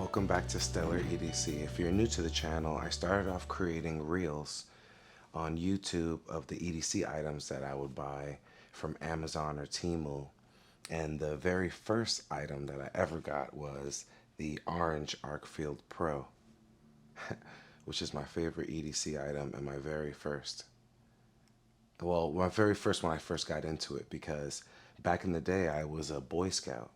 Welcome back to Stellar EDC. If you're new to the channel, I started off creating reels on YouTube of the EDC items that I would buy from Amazon or Temu. And the very first item that I ever got was the orange Arc Field Pro, which is my favorite EDC item and my very first. Well, my very first when I first got into it, because back in the day I was a Boy Scout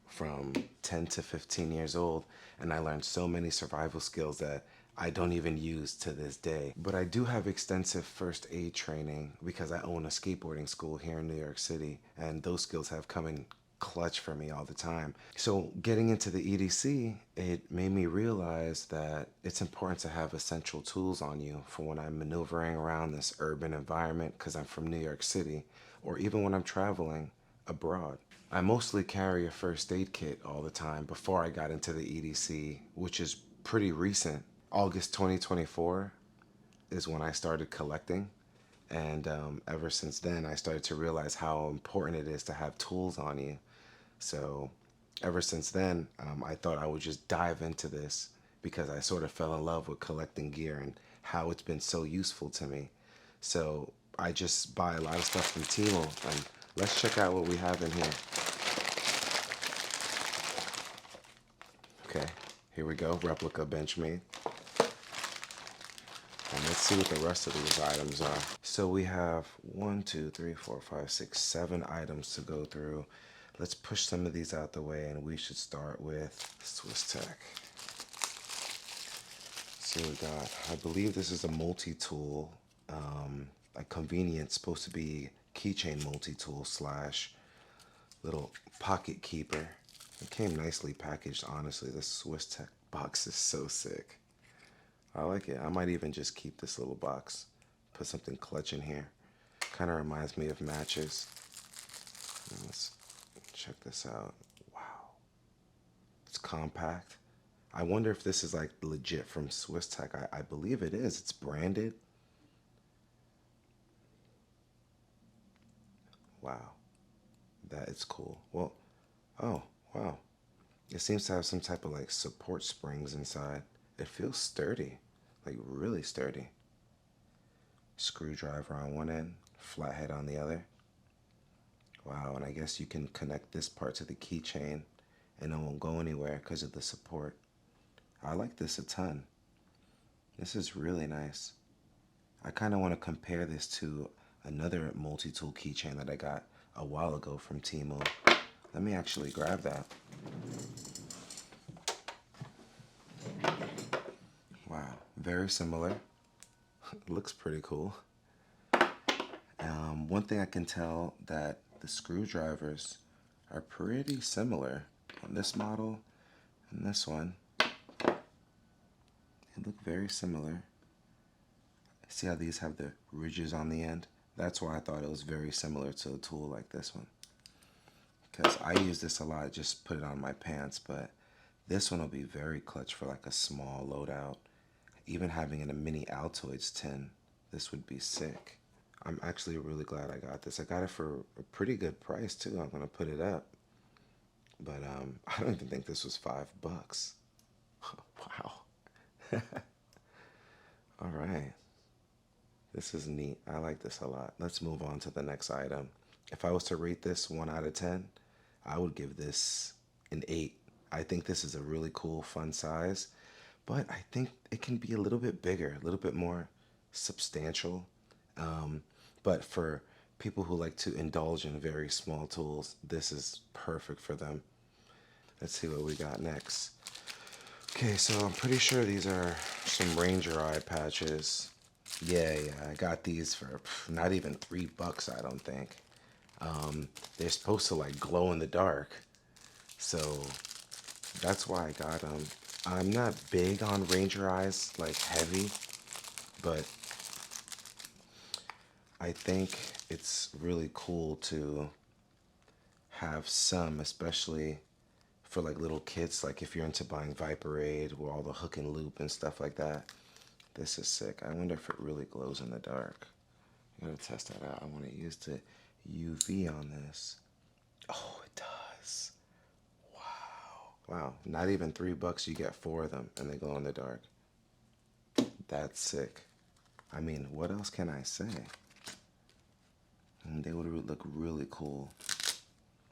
from 10 to 15 years old, and I learned so many survival skills that I don't even use to this day. But I do have extensive first aid training because I own a skateboarding school here in New York City, and those skills have come in clutch for me all the time. So getting into the EDC, it made me realize that it's important to have essential tools on you for when I'm maneuvering around this urban environment, because I'm from New York City, or even when I'm traveling abroad. I mostly carry a first aid kit all the time before I got into the EDC, which is pretty recent. August 2024 is when I started collecting, and ever since then I started to realize how important it is to have tools on you. So ever since then, I thought I would just dive into this because I sort of fell in love with collecting gear and how it's been so useful to me. So I just buy a lot of stuff from Temu, and let's check out what we have in here. Okay, here we go, replica Benchmade. And let's see what the rest of these items are. So we have 1, 2, 3, 4, 5, 6, 7 items to go through. Let's push some of these out the way, and we should start with SwissTech. So we got, I believe this is a multi-tool, a convenient, supposed to be keychain multi-tool slash little pocket keeper. It came nicely packaged, honestly. This SwissTech box is so sick. I like it. I might even just keep this little box. Put something clutch in here. Kind of reminds me of matches. Let's check this out. Wow. It's compact. I wonder if this is like legit from SwissTech. I believe it is. It's branded. Wow. That is cool. Well, oh, wow. It seems to have some type of like support springs inside. It feels sturdy, like really sturdy. Screwdriver on one end, flathead on the other. Wow, and I guess you can connect this part to the keychain and it won't go anywhere because of the support. I like this a ton. This is really nice. I kind of want to compare this to another multi-tool keychain that I got a while ago from Temu. Let me actually grab that. Wow, very similar. It looks pretty cool. One thing I can tell that the screwdrivers are pretty similar on this model and this one. They look very similar. See how these have the ridges on the end? That's why I thought it was very similar to a tool like this one. Because I use this a lot, just put it on my pants, but this one will be very clutch for like a small loadout. Even having in a mini Altoids tin, this would be sick. I'm actually really glad I got this. I got it for a pretty good price too. I'm gonna put it up. But I don't even think this was $5. Wow. All right. This is neat. I like this a lot. Let's move on to the next item. If I was to rate this 1 out of 10, I would give this an 8. I think this is a really cool, fun size, but I think it can be a little bit bigger, a little bit more substantial. But for people who like to indulge in very small tools, this is perfect for them. Let's see what we got next. Okay, so I'm pretty sure these are some Ranger eye patches. Yeah, I got these for not even $3, I don't think. They're supposed to like glow in the dark, so that's why I got them. I'm not big on Ranger eyes, like heavy, but I think it's really cool to have some, especially for like little kits, like if you're into buying Viperade with all the hook and loop and stuff like that. This is sick. I wonder if it really glows in the dark. I gotta test that out. I want to use the UV on this. Oh, it does. Wow. Wow, not even $3, you get 4 of them, and they glow in the dark. That's sick. I mean, what else can I say? And they would look really cool.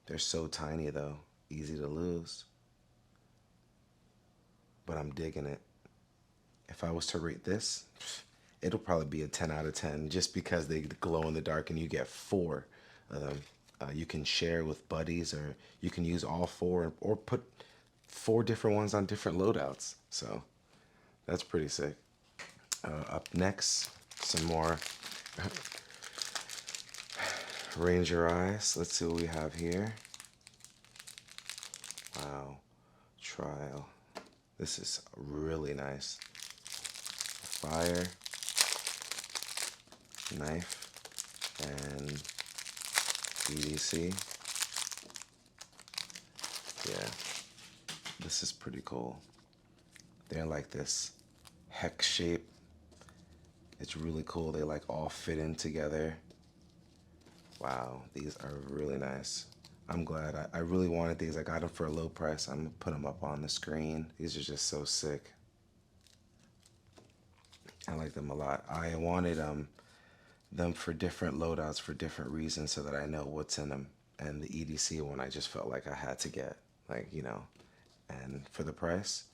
They're so tiny though, easy to lose. But I'm digging it. If I was to rate this, it'll probably be a 10 out of 10 just because they glow in the dark and you get 4 of them. You can share with buddies, or you can use all 4 or put 4 different ones on different loadouts. So that's pretty sick. Up next, some more Ranger eyes. Let's see what we have here. Wow, trial. This is really nice. Fire, knife, and EDC. Yeah, this is pretty cool. They're like this hex shape. It's really cool. They like all fit in together. Wow, these are really nice. I'm glad. I really wanted these. I got them for a low price. I'm gonna put them up on the screen. These are just so sick. I like them a lot. I wanted them for different loadouts for different reasons so that I know what's in them. And the EDC one I just felt like I had to get, like, you know. And for the price,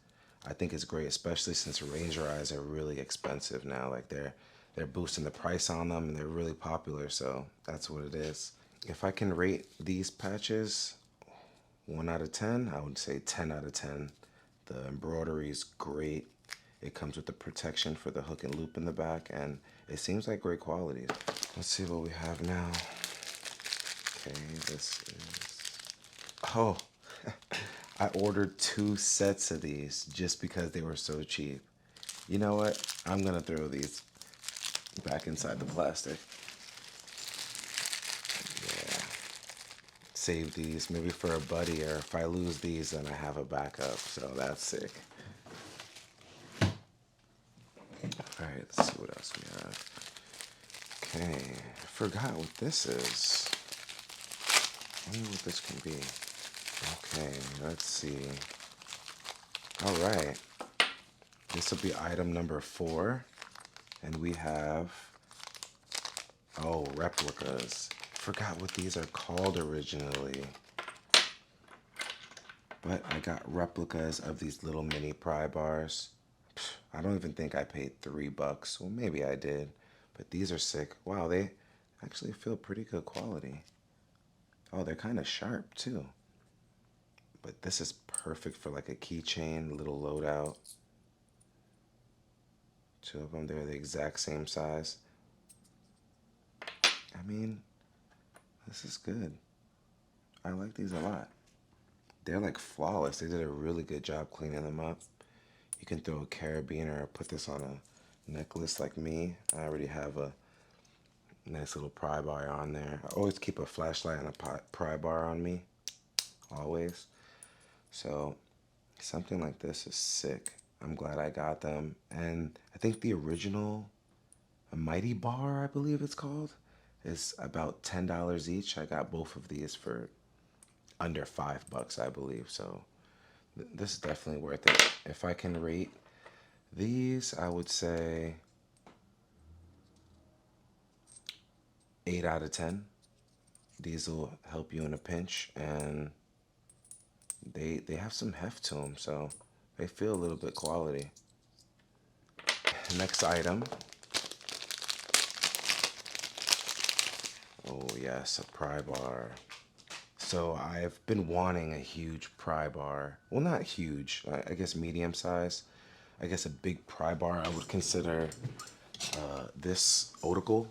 I think it's great, especially since Ranger eyes are really expensive now. Like they're boosting the price on them and they're really popular, so that's what it is. If I can rate these patches 1 out of 10, I would say 10 out of 10. The embroidery is great. It comes with the protection for the hook and loop in the back, and it seems like great quality. Let's see what we have now. Okay, this is... Oh, I ordered 2 sets of these just because they were so cheap. You know what? I'm gonna throw these back inside the plastic. Yeah. Save these maybe for a buddy, or if I lose these, then I have a backup. So that's sick. Alright, let's see what else we have. Okay, I forgot what this is. I wonder what this can be. Okay, let's see. Alright, this will be item number 4. And we have, oh, replicas. Forgot what these are called originally. But I got replicas of these little mini pry bars. I don't even think I paid $3. Well, maybe I did. But these are sick. Wow, they actually feel pretty good quality. Oh, they're kind of sharp too. But this is perfect for like a keychain, little loadout. 2 of them, they're the exact same size. I mean, this is good. I like these a lot. They're like flawless. They did a really good job cleaning them up. You can throw a carabiner or put this on a necklace like me. I already have a nice little pry bar on there. I always keep a flashlight and a pry bar on me, always. So something like this is sick. I'm glad I got them. And I think the original, a Mighty Bar, I believe it's called, is about $10 each. I got both of these for under $5, I believe. So this is definitely worth it. If I can rate these, I would say 8 out of 10. These will help you in a pinch, and they have some heft to them, so they feel a little bit quality. Next item. Oh yes, a pry bar. So I've been wanting a huge pry bar. Well, not huge, I guess medium size. I guess a big pry bar I would consider this Edc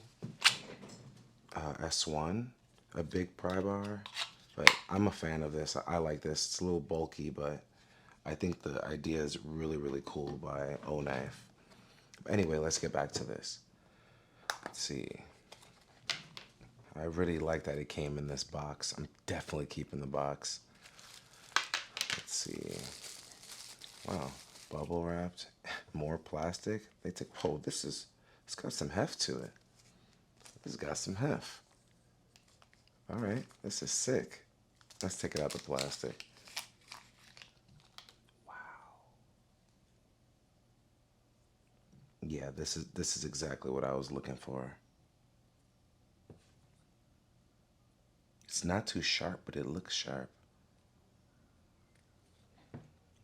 S1, a big pry bar. But I'm a fan of this. I like this. It's a little bulky, but I think the idea is really, really cool by O-Knife. Anyway, let's get back to this. Let's see. I really like that it came in this box. I'm definitely keeping the box. Let's see. Wow, bubble wrapped, more plastic. They take, oh, it's got some heft to it. This has got some heft. All right, this is sick. Let's take it out the plastic. Yeah, this is exactly what I was looking for. It's not too sharp, but it looks sharp.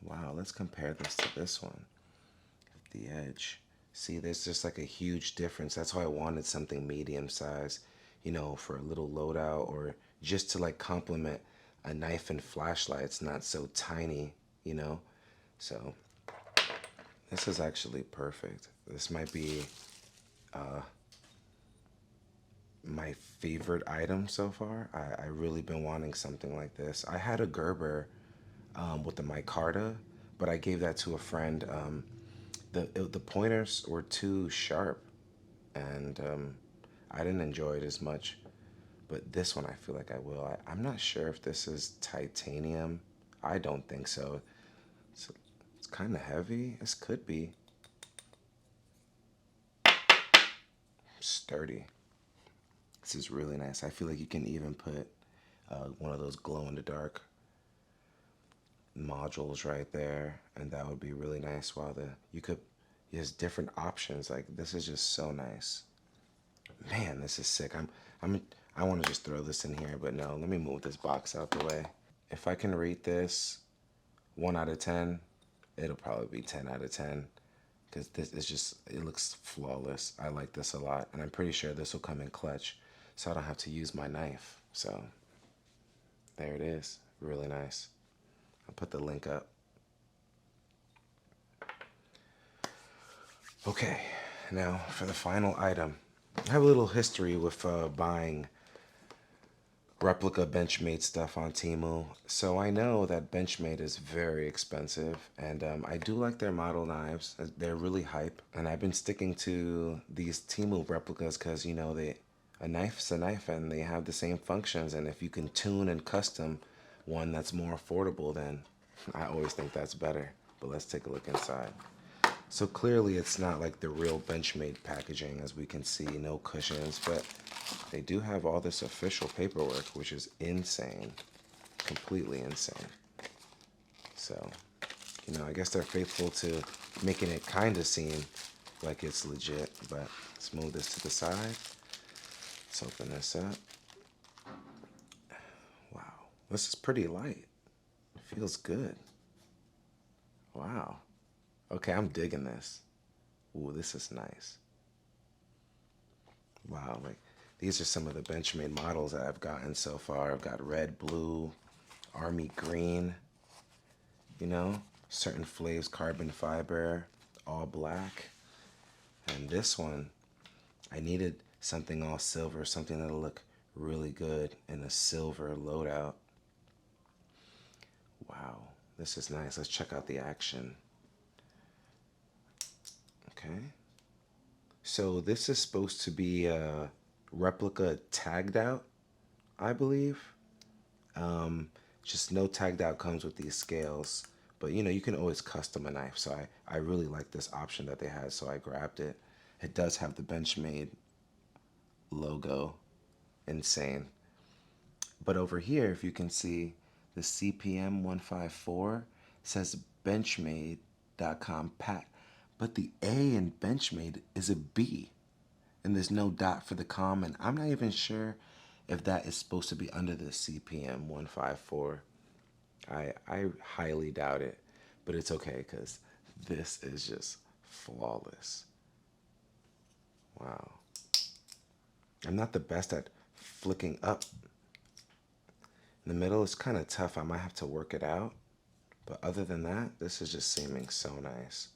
Wow, let's compare this to this one. The edge. See, there's just like a huge difference. That's why I wanted something medium size, you know, for a little loadout or just to like complement a knife and flashlight. It's not so tiny, you know. So this is actually perfect. This might be my favorite item so far. I really been wanting something like this. I had a Gerber with the micarta, but I gave that to a friend. The pointers were too sharp, and I didn't enjoy it as much. But this one, I feel like I will. I'm not sure if this is titanium. I don't think so. It's kind of heavy. This could be sturdy. This is really nice. I feel like you can even put one of those glow-in-the-dark modules right there, and that would be really nice. While you could, there's different options. Like this is just so nice. Man, this is sick. I want to just throw this in here, but no. Let me move this box out the way. If I can rate this 1 out of 10, it'll probably be 10 out of 10. Because this is just, it looks flawless. I like this a lot, and I'm pretty sure this will come in clutch, so I don't have to use my knife. So there it is. Really nice. I'll put the link up. Okay, now for the final item. I have a little history with buying replica Benchmade stuff on Temu, so I know that Benchmade is very expensive, and I do like their model knives. They're really hype, and I've been sticking to these Temu replicas because, you know, a knife's a knife, and they have the same functions, and if you can tune and custom one that's more affordable, then I always think that's better. But let's take a look inside. So clearly it's not like the real Benchmade packaging, as we can see, no cushions, but they do have all this official paperwork, which is insane, completely insane. So, you know, I guess they're faithful to making it kind of seem like it's legit, but let's move this to the side. Let's open this up. Wow, this is pretty light. It feels good. Wow. Okay, I'm digging this. Ooh, this is nice. Wow, like these are some of the Benchmade models that I've gotten so far. I've got red, blue, army green, you know, certain flavors, carbon fiber, all black. And this one, I needed something all silver, something that'll look really good in a silver loadout. Wow, this is nice. Let's check out the action. Okay. So this is supposed to be a replica tagged out, I believe. Just no tagged out comes with these scales. But, you know, you can always custom a knife. So I really like this option that they had, so I grabbed it. It does have the Benchmade logo. Insane. But over here, if you can see, the CPM 154 says Benchmade.com pat. But the A in Benchmade is a B. And there's no dot for the com. And I'm not even sure if that is supposed to be under the CPM 154. I highly doubt it. But it's okay because this is just flawless. Wow. I'm not the best at flicking up. In the middle, it's kind of tough. I might have to work it out. But other than that, this is just seeming so nice.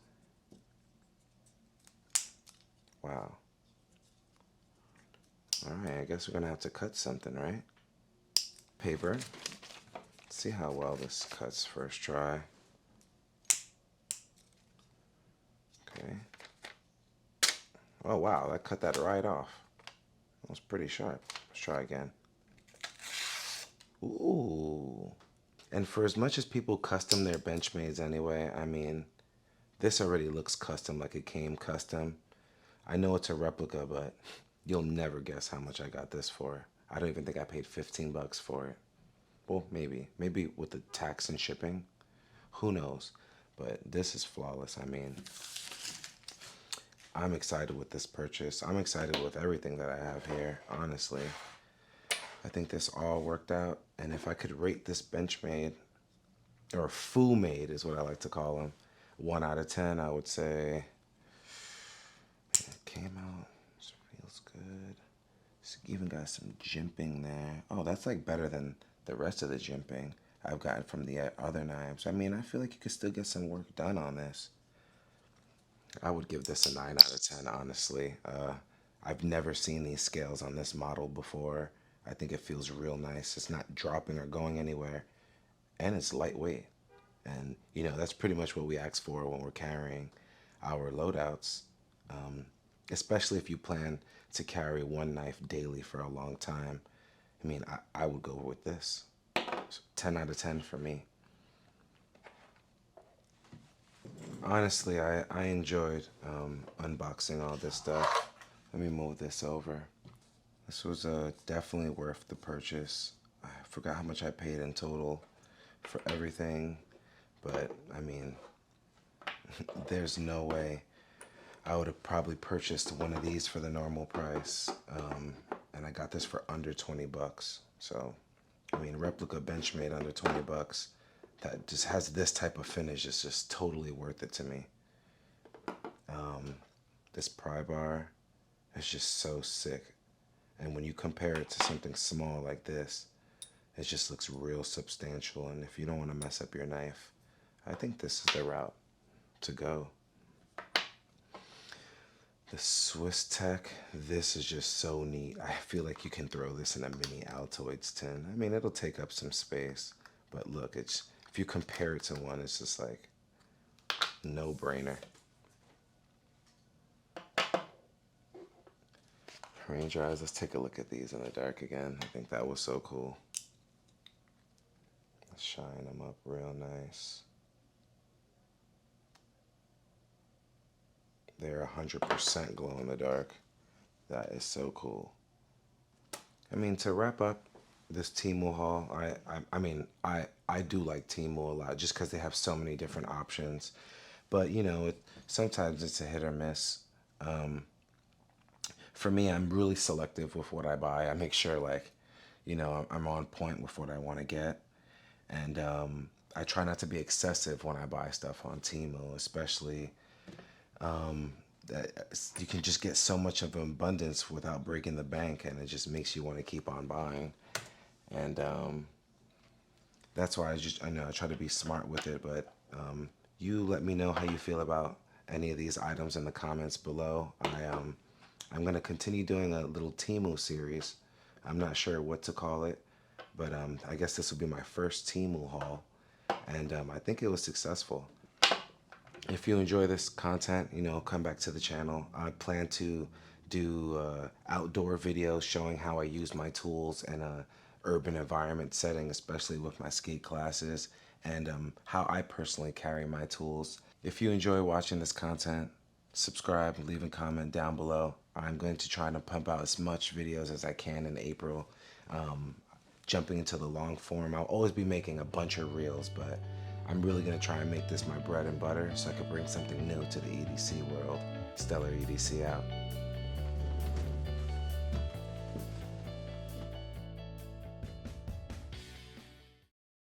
Wow. All right, I guess we're going to have to cut something, right? Paper. Let's see how well this cuts first try. Okay. Oh, wow, that cut that right off. That was pretty sharp. Let's try again. Ooh. And for as much as people custom their Benchmades anyway, I mean, this already looks custom, like it came custom. I know it's a replica, but you'll never guess how much I got this for. I don't even think I paid 15 bucks for it. Well, maybe with the tax and shipping. Who knows? But this is flawless. I mean, I'm excited with this purchase. I'm excited with everything that I have here, honestly. I think this all worked out. And if I could rate this Benchmade, or Fu Made is what I like to call them, 1 out of 10, I would say it came out, it feels good. It's even got some jimping there. Oh, that's like better than the rest of the jimping I've gotten from the other knives. I mean, I feel like you could still get some work done on this. I would give this a 9 out of 10, honestly. I've never seen these scales on this model before. I think it feels real nice. It's not dropping or going anywhere. And it's lightweight. And, you know, that's pretty much what we ask for when we're carrying our loadouts. Especially if you plan to carry one knife daily for a long time. I mean, I would go with this. So 10 out of 10 for me. Honestly, I enjoyed unboxing all this stuff. Let me move this over. This was definitely worth the purchase. I forgot how much I paid in total for everything, but I mean, there's no way I would have probably purchased one of these for the normal price, and I got this for under 20 bucks. So, I mean, replica Benchmade under 20 bucks. That just has this type of finish is just totally worth it to me. This pry bar is just so sick. And when you compare it to something small like this, it just looks real substantial. And if you don't want to mess up your knife, I think this is the route to go. The Swiss Tech, this is just so neat. I feel like you can throw this in a mini Altoids tin. I mean, it'll take up some space, but look, it's if you compare it to one, it's just like no brainer. Ranger eyes, let's take a look at these in the dark again. I think that was so cool. Let's shine them up real nice. They're 100% glow in the dark. That is so cool. I mean, to wrap up this Temu haul, I do like Temu a lot just because they have so many different options. But, you know, sometimes it's a hit or miss. For me, I'm really selective with what I buy. I make sure, like, you know, I'm on point with what I want to get. And I try not to be excessive when I buy stuff on Temu, especially that you can just get so much of an abundance without breaking the bank, and it just makes you want to keep on buying. And that's why I know I try to be smart with it. But you let me know how you feel about any of these items in the comments below. I'm going to continue doing a little Temu series. I'm not sure what to call it, but I guess this will be my first Temu haul, and I think it was successful. If you enjoy this content, you know, come back to the channel. I plan to do outdoor videos showing how I use my tools in a urban environment setting, especially with my skate classes, and how I personally carry my tools. If you enjoy watching this content, subscribe and leave a comment down below. I'm going to try to pump out as much videos as I can in April. Jumping into the long form, I'll always be making a bunch of reels, but I'm really going to try and make this my bread and butter so I can bring something new to the EDC world. Stellar EDC out.